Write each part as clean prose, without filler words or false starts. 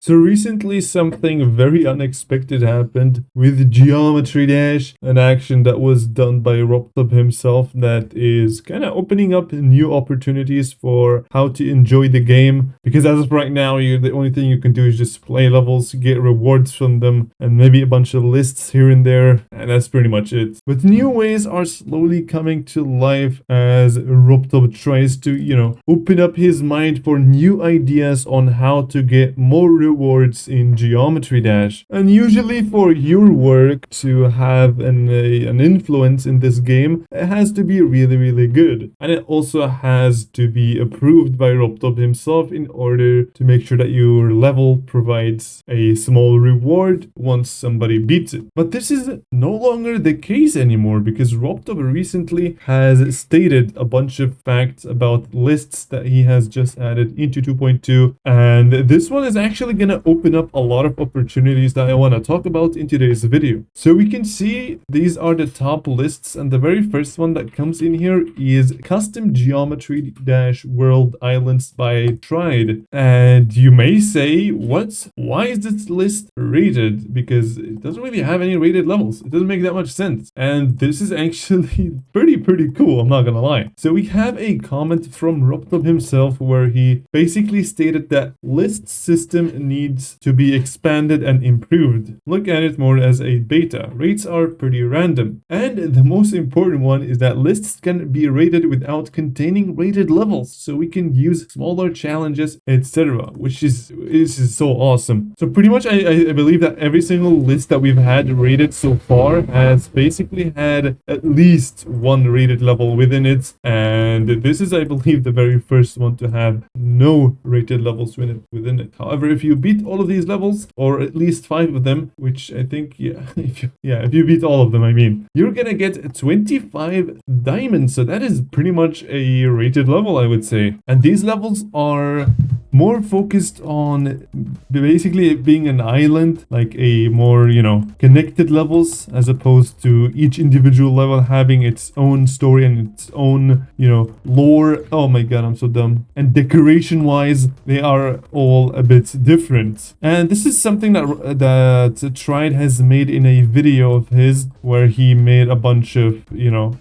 So recently something very unexpected happened with Geometry Dash, an action that was done by Robtop himself that is kind of opening up new opportunities for how to enjoy the game. Because as of right now, the only thing you can do is just play levels, get rewards from them, and maybe a bunch of lists here and there, and that's pretty much it. But new ways are slowly coming to life as Robtop tries to, open up his mind for new ideas on how to get more rewards in Geometry Dash. And usually for your work to have an influence in this game, it has to be really, really good. And it also has to be approved by Robtop himself in order to make sure that your level provides a small reward once somebody beats it. But this is no longer the case anymore because Robtop recently has stated a bunch of facts about lists that he has just added into 2.2, and this one is actually going to open up a lot of opportunities that I want to talk about in today's video. So we can see these are the top lists, and the very first one that comes in here is Custom Geometry Dash World Islands by Tried. And you may say, why is this list rated? Because it doesn't really have any rated levels. It doesn't make that much sense. And this is actually pretty cool, I'm not gonna lie. So we have a comment from Robtop himself where he basically stated that list system needs to be expanded and improved. Look at it more as a beta. Rates are pretty random. And the most important one is that lists can be rated without containing rated levels. So we can use smaller challenges, etc. Which is so awesome. So pretty much I believe that every single list that we've had rated so far has basically had at least one rated level within it. And this is, I believe, the very first one to have no rated levels within it. However, if you beat all of these levels, or at least 5 of them, which I think, if you beat all of them, I mean, you're gonna get 25 diamonds. So that is pretty much a rated level, I would say. And these levels are more focused on basically being an island, like a more, connected levels, as opposed to each individual level having its own story and its own, lore. Oh my god, I'm so dumb. And decoration wise, they are all a bit different. And this is something that Tried has made in a video of his where he made a bunch of,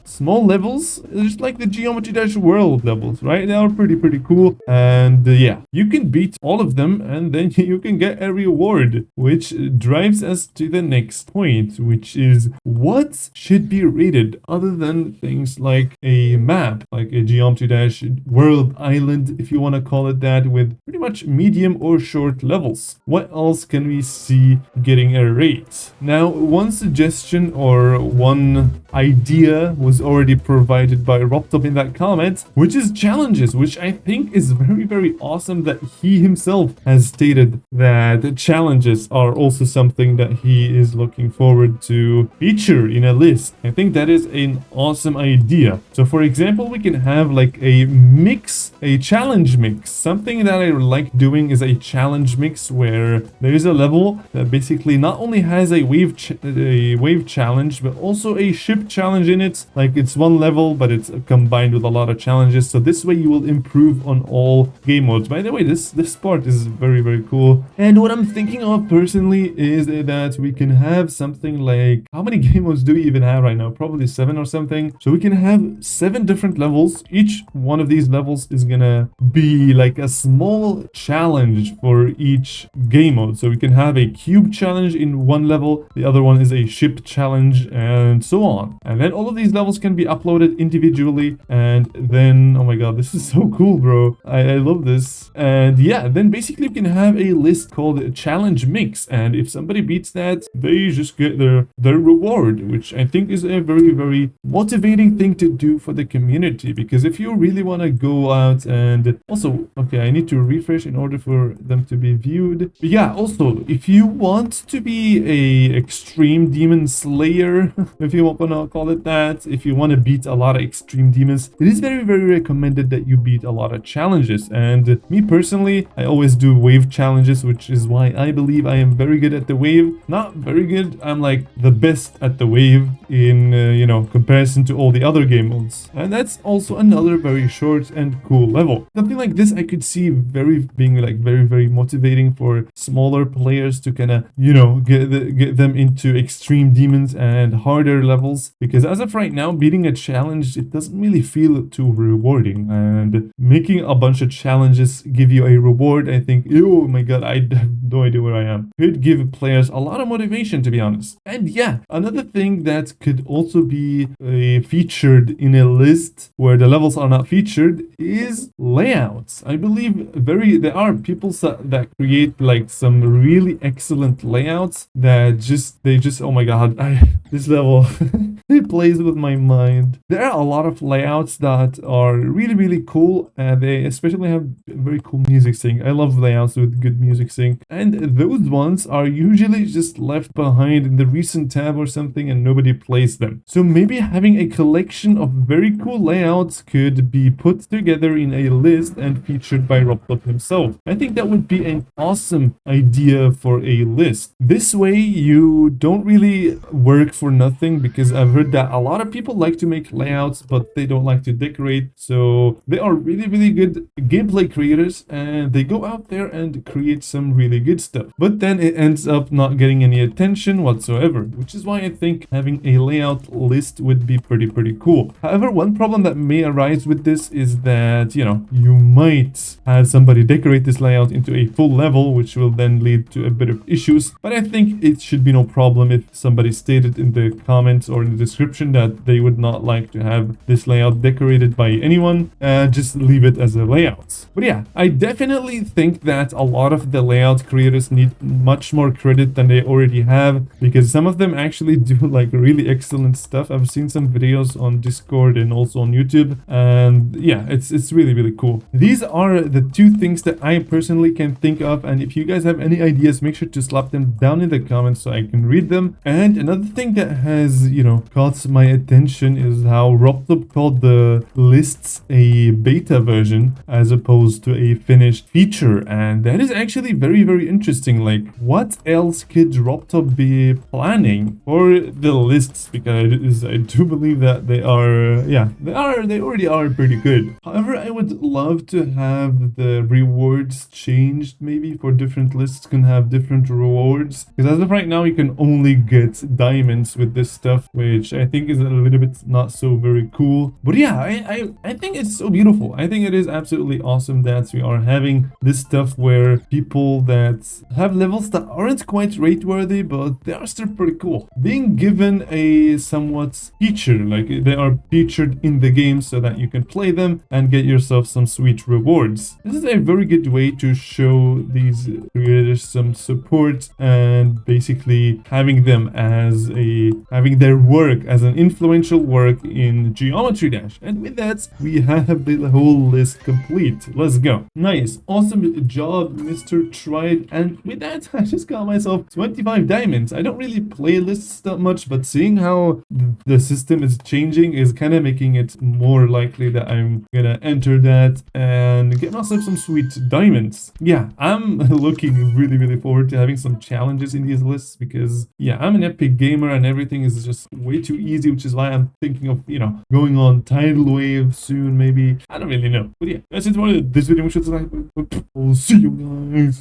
small levels, just like the Geometry Dash World levels, right? They are pretty cool. And you can beat all of them and then you can get a reward, which drives us to the next point, which is what should be rated other than things like a map, like a Geometry Dash World Island, if you want to call it that, with pretty much medium or short levels. What else can we see getting a rate? Now, one suggestion or one idea was already provided by Robtop in that comment, which is challenges, which I think is very awesome that he himself has stated that challenges are also something that he is looking forward to feature in a list. I think that is an awesome idea. So for example, we can have like a challenge mix. Something that I like doing is a challenge mix where there is a level that basically not only has a wave challenge, but also a ship challenge in it. Like it's one level, but it's combined with a lot of challenges. So this way you will improve on all game modes. By the way, this part is very cool. And what I'm thinking of personally is that we can have something like, how many game modes do we even have right now? Probably 7 or something. So we can have 7 different levels. Each one of these levels is gonna be like a small challenge for each game mode. So we can have a cube challenge in one level, the other one is a ship challenge, and so on. And then all of these levels can be uploaded individually, and then, oh my god, this is so cool, bro. I love this. And then basically we can have a list called Challenge Mix, and if somebody beats that, they just get their reward, which I think is a very motivating thing to do for the community. Because if you really want to go out and also, okay, I need to refresh in order for them to be viewed. But also, if you want to be a extreme demon slayer, if you want to call it that, if you want to beat a lot of extreme demons, it is very recommended that you beat a lot of challenges. And me personally, I always do wave challenges, which is why I believe I am very good at the wave. Not very good, I'm like the best at the wave in, you know, comparison to all the other game modes. And that's also another very short and cool level. Something like this I could see being like very motivating for smaller players to kind of, you know, get them into extreme demons and harder levels, because as of right now, beating a challenge, it doesn't really feel too rewarding, and making a bunch of challenges give you a reward, I think, oh my god, I have no idea where I am, could give players a lot of motivation, to be honest. And yeah, another thing that could also be featured in a list where the levels are not featured is layouts. I believe there are people that create like some really excellent layouts that they just oh my god, this level it plays with my mind. There are a lot of layouts that are really cool, and they especially have very cool music sync. I love layouts with good music sync, and those ones are usually just left behind in the recent tab or something and nobody plays them. So maybe having a collection of very cool layouts could be put together in a list and featured by Robtop himself. I think that would be an awesome idea for a list. This way you don't really work for nothing, because I've heard that a lot of people like to make layouts but they don't like to decorate. So they are really good gameplay creators, and they go out there and create some really good stuff, but then it ends up not getting any attention whatsoever, which is why I think having a layout list would be pretty cool. However, one problem that may arise with this is that, you know, you might have somebody decorate this layout into a full level, which will then lead to a bit of issues, but I think it should be no problem if somebody stated in the comments or in the description that they would not like to have this layout decorated by anyone, and just leave it as a layout. But yeah, I definitely think that a lot of the layout creators need much more credit than they already have, because some of them actually do like really excellent stuff. I've seen some videos on Discord and also on YouTube, and yeah, it's really cool. These are the two things that I personally can think of, and if you guys have any ideas, make sure to slap them down in the comments so I can read them. And another thing that has, you know, caught my attention is how Robtop called the lists a beta version as opposed to a finished feature, and that is actually very interesting. Like, what else could Robtop be planning for the lists? Because I do believe that they already are pretty good. However, I would love to have the rewards changed. Maybe for different lists can have different rewards, because as of right now you can only get diamonds with this stuff, which I think is a little bit not so very cool. But yeah, I think it's so beautiful. I think it is absolutely awesome that we are having this stuff where people that have levels that aren't quite rate worthy, but they are still pretty cool, being given a somewhat feature, like they are featured in the game so that you can play them and get yourself some sweet rewards. This is a very good way to show these creators some support, and basically having them as having their work as an influential work in Geometry Dash. And with that, we have the whole list complete. Let's go. Nice, awesome job, Mr. Tried. And with that, I just got myself 25 diamonds. I don't really play lists that much, but seeing how the system is changing is kind of making it more likely that I'm gonna enter that and get myself some sweet diamonds. Yeah, I'm looking really forward to having some challenges in these lists, because yeah, I'm an epic gamer and everything is just way too easy, which is why I'm thinking of, you know, going on Tidal Wave soon, maybe. I don't really know. But yeah, that's it for this video. We'll see you guys.